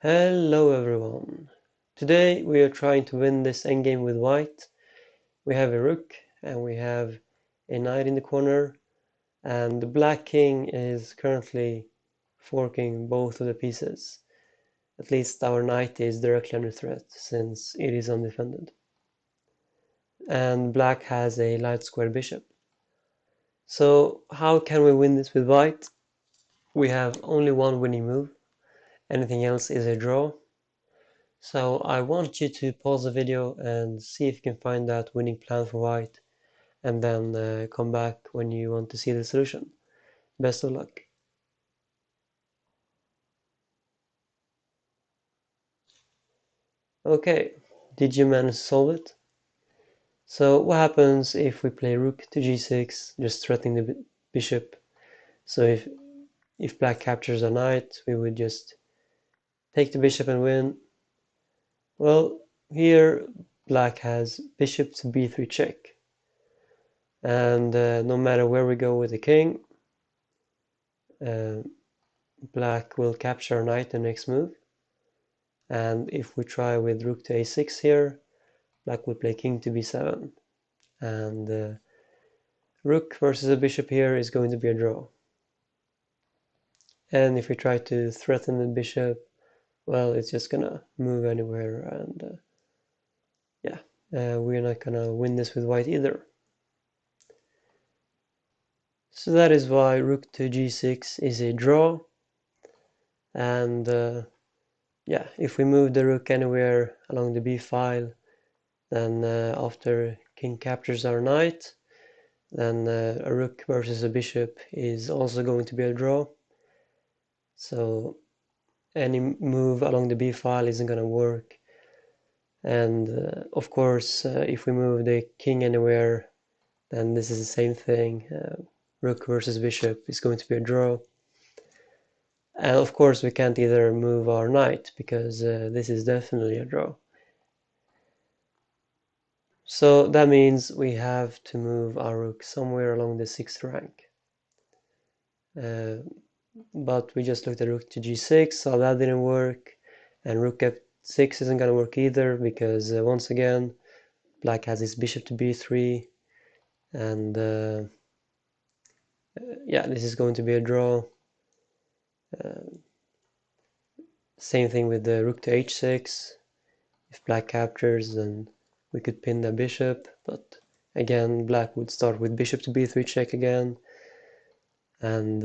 Hello everyone. Today we are trying to win this endgame with white. We have a rook and we have a knight in the corner, and the black king is currently forking both of the pieces. At least our knight is directly under threat since it is undefended. And black has a light square bishop. So how can we win this with white? We have only one winning move. Anything else is a draw. So I want you to pause the video and see if you can find that winning plan for white, and then come back when you want to see the solution. Best of luck. Okay, did you manage to solve it? So what happens if we play rook to g6, just threatening the bishop? So if black captures a knight, we would just take the bishop and win. Well, here black has bishop to b3 check. And no matter where we go with the king, black will capture a knight the next move. And if we try with rook to a6 here, black will play king to b7. And rook versus a bishop here is going to be a draw. And if we try to threaten the bishop, well, it's just gonna move anywhere, and we're not gonna win this with white either. So that is why rook to g6 is a draw. And if we move the rook anywhere along the b file, then after king captures our knight, then a rook versus a bishop is also going to be a draw. So any move along the b file isn't going to work. And of course, if we move the king anywhere, then this is the same thing. Rook versus bishop is going to be a draw. And of course, we can't either move our knight, because this is definitely a draw. So that means we have to move our rook somewhere along the 6th rank. But we just looked at rook to g6, so that didn't work. And rook f6 isn't going to work either, because once again, black has his bishop to b3. And this is going to be a draw. Same thing with the rook to h6. If black captures, then we could pin the bishop, but again, black would start with bishop to b3 check again. And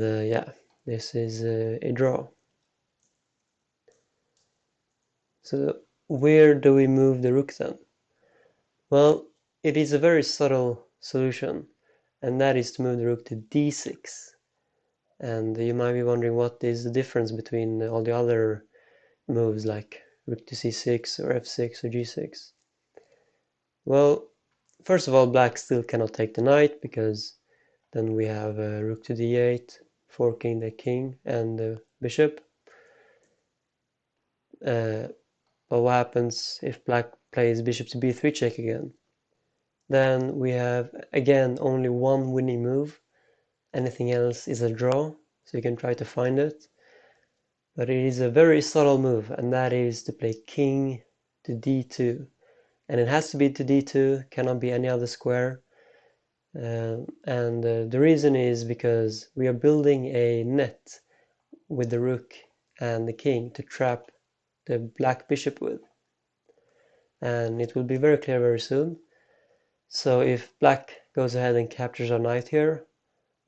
this is a draw. So where do we move the rook then? Well, it is a very subtle solution, and that is to move the rook to d6. And you might be wondering, what is the difference between all the other moves like rook to c6 or f6 or g6? Well, first of all, black still cannot take the knight, because then we have rook to d8, forking the king and the bishop. But what happens if black plays bishop to b3 check again? Then we have, again, only one winning move. Anything else is a draw, so you can try to find it. But it is a very subtle move, and that is to play king to d2. And it has to be to d2, cannot be any other square. The reason is because we are building a net with the rook and the king to trap the black bishop with. And it will be very clear very soon. So if black goes ahead and captures our knight here,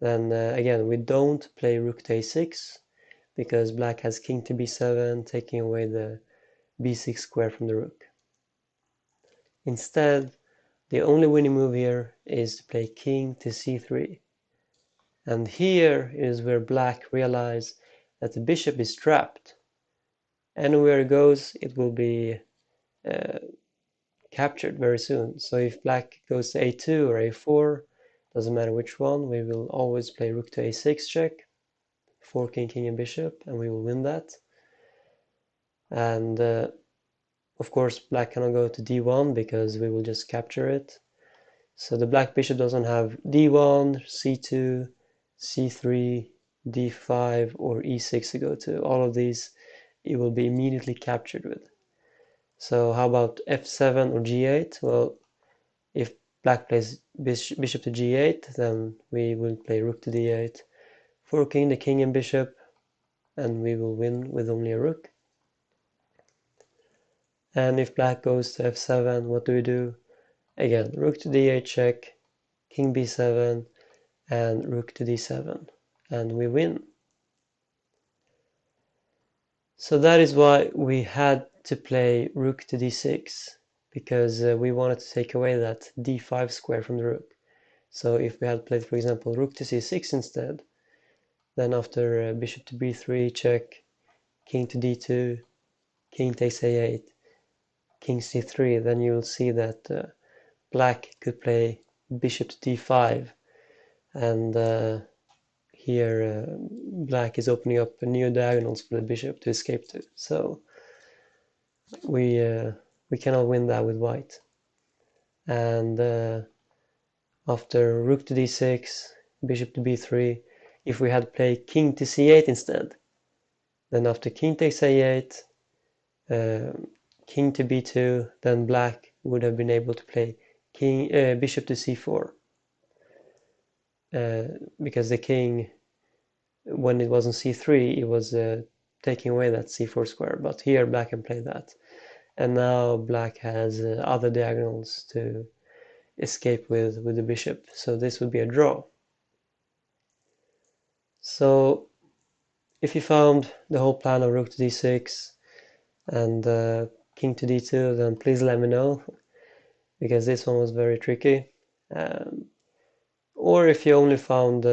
then again, we don't play rook to a6, because black has king to b7, taking away the b6 square from the rook. Instead, the only winning move here is to play king to c3. And here is where black realizes that the bishop is trapped. Anywhere it goes, it will be captured very soon. So if black goes to a2 or a4, doesn't matter which one, we will always play rook to a6 check, forking king and bishop, and we will win that. And of course, black cannot go to d1, because we will just capture it. So the black bishop doesn't have d1, c2, c3, d5, or e6 to go to. All of these it will be immediately captured with. So how about f7 or g8? Well, if black plays bishop to g8, then we will play rook to d8, forking the king and bishop, and we will win with only a rook. And if black goes to f7, what do we do? Again, rook to d8 check, king b7, and rook to d7, and we win. So that is why we had to play rook to d6, because we wanted to take away that d5 square from the rook. So if we had played, for example, rook to c6 instead, then after bishop to b3 check, king to d2, king takes a8, king c3, then you will see that black could play bishop to d5, and here black is opening up new diagonals for the bishop to escape to. So we cannot win that with white. And after rook to d6, bishop to b3, if we had played king to c8 instead, then after king takes a8, king to b2, then black would have been able to play bishop to c4, because the king, when it was on c3, it was taking away that c4 square, but here black can play that. And now black has other diagonals to escape with the bishop, so this would be a draw. So if you found the whole plan of rook to d6 and king to d2, then please let me know, because this one was very tricky. Or if you only found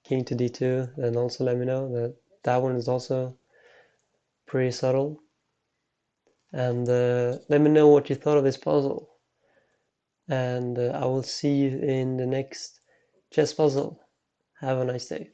king to d2, then also let me know. That one is also pretty subtle. And let me know what you thought of this puzzle. And I will see you in the next chess puzzle. Have a nice day.